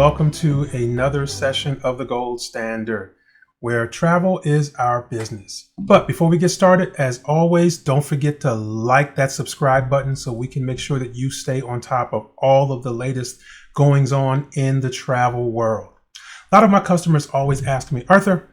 welcome to another session of the Gold Standard, where travel is our business. But before we get started, as always, don't forget to like that subscribe button so we can make sure that you stay on top of all of the latest goings on in the travel world. A lot of my customers always ask me, Arthur,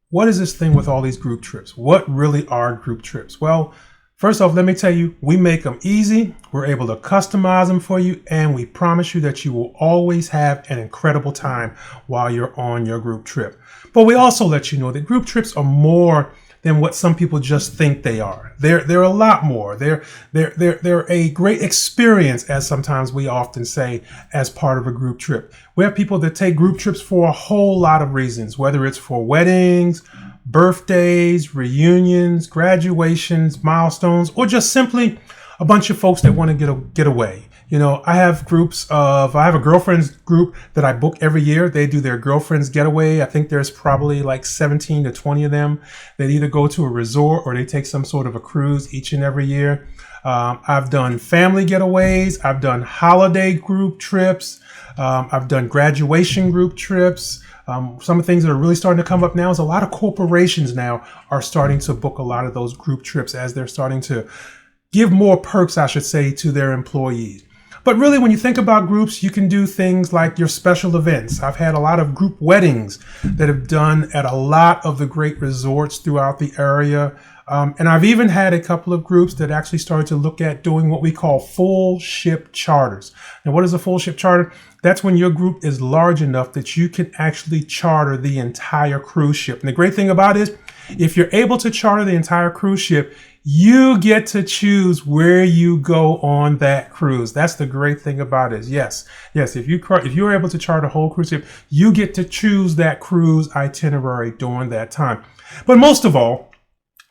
what is this thing with all these group trips? What really are group trips? Well, first off, let me tell you, we make them easy. We're able to customize them for you, and we promise you that you will always have an incredible time while you're on your group trip. But we also let you know that group trips are more than what some people just think they are. They're a lot more. They're a great experience, as sometimes we often say, as part of a group trip. We have people that take group trips for a whole lot of reasons, whether it's for weddings, birthdays, reunions, graduations, milestones, or just simply a bunch of folks that want to get away. You know, I have a girlfriend's group that I book every year. They do their girlfriend's getaway. I think there's probably like 17 to 20 of them. They either go to a resort or they take some sort of a cruise each and every year. I've done family getaways. I've done holiday group trips. I've done graduation group trips. Some of the things that are really starting to come up now is a lot of corporations now are starting to book a lot of those group trips as they're starting to give more perks, I should say, to their employees. But really, when you think about groups, you can do things like your special events. I've had a lot of group weddings that have done at a lot of the great resorts throughout the area. And I've even had a couple of groups that actually started to look at doing what we call full ship charters. And what is a full ship charter? That's when your group is large enough that you can actually charter the entire cruise ship. And the great thing about it is, if you're able to charter the entire cruise ship, you get to choose where you go on that cruise. That's the great thing about it. Yes. If you're able to charter a whole cruise ship, you get to choose that cruise itinerary during that time. But most of all,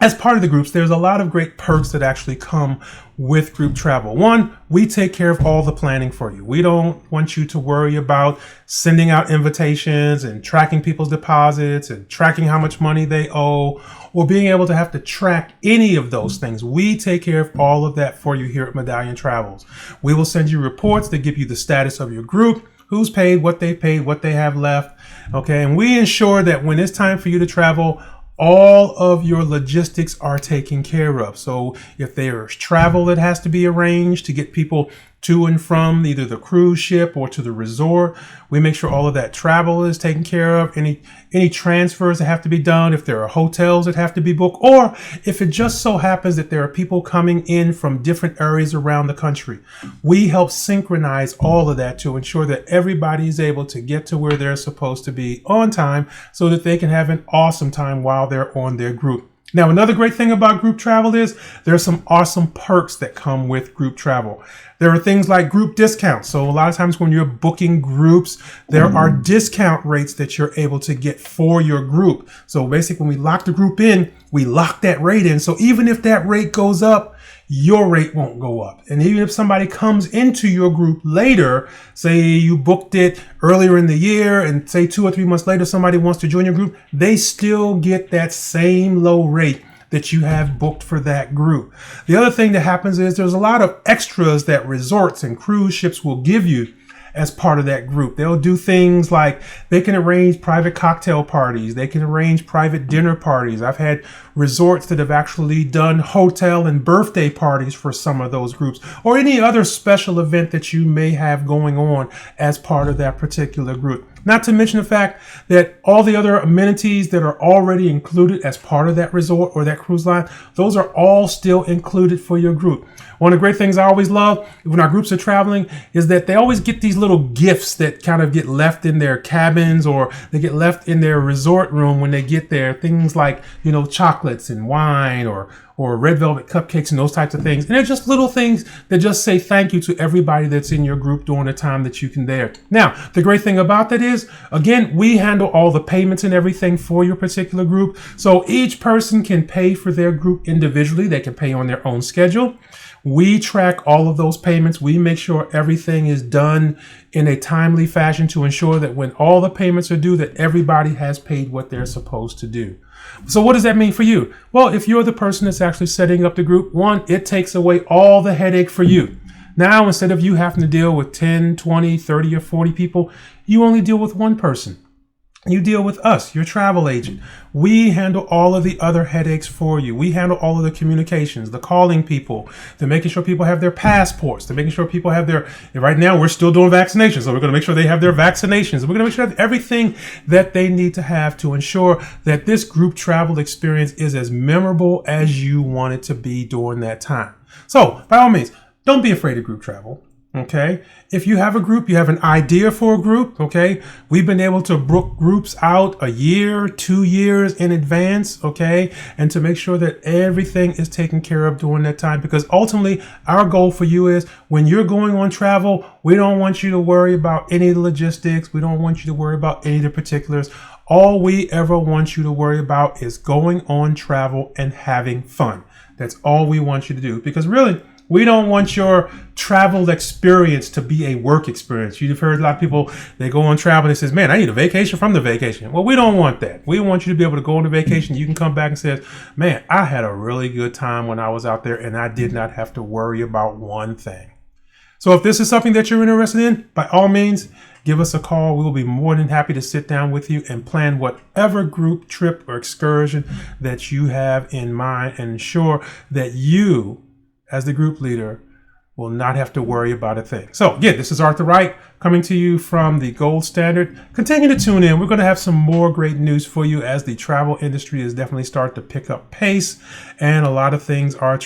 as part of the groups, there's a lot of great perks that actually come with group travel. One, we take care of all the planning for you. We don't want you to worry about sending out invitations and tracking people's deposits and tracking how much money they owe or being able to have to track any of those things. We take care of all of that for you here at Medallion Travels. We will send you reports that give you the status of your group, who's paid, what they have left. Okay. And we ensure that when it's time for you to travel, all of your logistics are taken care of. So if there's travel that has to be arranged to get people to and from either the cruise ship or to the resort, we make sure all of that travel is taken care of. Any transfers that have to be done, if there are hotels that have to be booked, or if it just so happens that there are people coming in from different areas around the country, we help synchronize all of that to ensure that everybody is able to get to where they're supposed to be on time so that they can have an awesome time while they're on their group. Now, another great thing about group travel is there's some awesome perks that come with group travel. There are things like group discounts. So a lot of times when you're booking groups, there are discount rates that you're able to get for your group. So basically, when we lock the group in, we lock that rate in. So even if that rate goes up, your rate won't go up. And even if somebody comes into your group later, say you booked it earlier in the year and say 2 or 3 months later, somebody wants to join your group, they still get that same low rate that you have booked for that group. The other thing that happens is there's a lot of extras that resorts and cruise ships will give you as part of that group. They'll do things like they can arrange private cocktail parties. They can arrange private dinner parties. I've had resorts that have actually done hotel and birthday parties for some of those groups or any other special event that you may have going on as part of that particular group. Not to mention the fact that all the other amenities that are already included as part of that resort or that cruise line, those are all still included for your group. One of the great things I always love when our groups are traveling is that they always get these little gifts that kind of get left in their cabins or they get left in their resort room when they get there. Things like, chocolates and wine or red velvet cupcakes and those types of things. And they're just little things that just say thank you to everybody that's in your group during the time that you can there. Now, the great thing about that is, again, we handle all the payments and everything for your particular group. So each person can pay for their group individually. They can pay on their own schedule. We track all of those payments. We make sure everything is done in a timely fashion to ensure that when all the payments are due, that everybody has paid what they're supposed to do. So what does that mean for you? Well, if you're the person that's actually setting up the group, one, it takes away all the headache for you. Now, instead of you having to deal with 10, 20, 30, or 40 people, you only deal with one person. You deal with us, your travel agent. We handle all of the other headaches for you. We handle all of the communications, the calling people, the making sure people have their passports, the making sure people have their, right now we're still doing vaccinations. So we're going to make sure they have their vaccinations. We're going to make sure that everything that they need to have to ensure that this group travel experience is as memorable as you want it to be during that time. So by all means, don't be afraid of group travel. Okay. If you have a group, you have an idea for a group. Okay. We've been able to book groups out a year, 2 years in advance. Okay. And to make sure that everything is taken care of during that time, because ultimately our goal for you is when you're going on travel, we don't want you to worry about any of the logistics. We don't want you to worry about any of the particulars. All we ever want you to worry about is going on travel and having fun. That's all we want you to do, because really, we don't want your travel experience to be a work experience. You've heard a lot of people, they go on travel and they says, man, I need a vacation from the vacation. Well, we don't want that. We want you to be able to go on a vacation. You can come back and say, man, I had a really good time when I was out there and I did not have to worry about one thing. So if this is something that you're interested in, by all means, give us a call. We will be more than happy to sit down with you and plan whatever group trip or excursion that you have in mind and ensure that you, as the group leader, will not have to worry about a thing. So again, this is Arthur Wright coming to you from the Gold Standard. Continue to tune in. We're going to have some more great news for you as the travel industry is definitely starting to pick up pace, and a lot of things are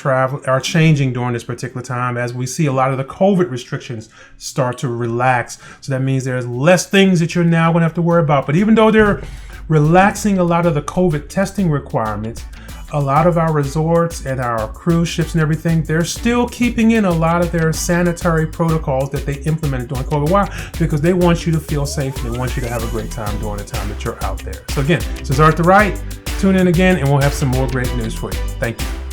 changing during this particular time as we see a lot of the COVID restrictions start to relax. So that means there's less things that you're now going to have to worry about. But even though they're relaxing a lot of the COVID testing requirements, a lot of our resorts and our cruise ships and everything, they're still keeping in a lot of their sanitary protocols that they implemented during COVID. Why? Because they want you to feel safe and they want you to have a great time during the time that you're out there. So again, this is Arthur Wright. Tune in again and we'll have some more great news for you. Thank you.